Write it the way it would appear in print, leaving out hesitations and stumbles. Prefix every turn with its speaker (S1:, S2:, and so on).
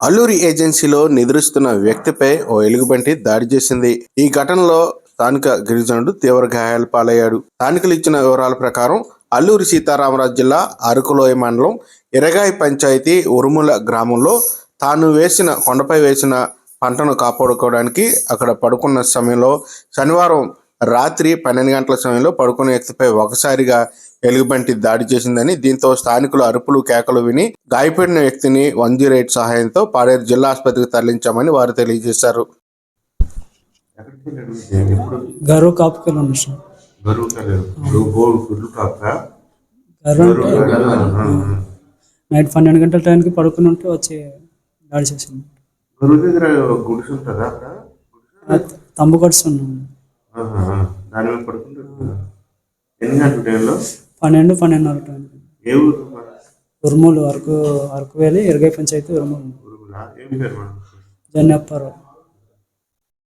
S1: అల్లూరి ఏజెన్సీలో నిద్రిస్తున్న వ్యక్తిపై ఓ ఎలుగుబంటి దాడి చేసింది. ఈ ఘటనలో స్థానిక గిరిజనుడు తీవ్ర గాయాల పాలయ్యాడు. స్థానికులు ఇచ్చిన వివరాల ప్రకారం అల్లూరి సీతారామరాజు జిల్లా అరకులోయ మండలం ఇరగాయి పంచాయతీ ఉరుముల గ్రామంలో తాను కొండపై వేసిన పంటను కాపాడుకోవడానికి అక్కడ పడుకున్న సమయంలో శనివారం రాత్రి 12 గంటల సమయంలో పడుకున్న వ్యక్తిపై ఒకసారిగా ఎలుగుబంటి దాడి చేసిందని, దీంతో స్థానికులు అరుపులు కేకలు విని గాయపడిన వ్యక్తిని 108 సహాయంతో పాడేరు జిల్లా ఆసుపత్రికి తరలించామని వారు తెలియజేశారు.
S2: నైట్ 12 గంటల టైంకి పడుకుని ఉంటే వచ్చి దాడి చేసింది. తంబు కడుస్తున్నాం. 12-12:30 టైం. ఉరుములు అరకు వేలి ఇరగై పంచాయతీ ఉరుములు. జన్యప్పారావు.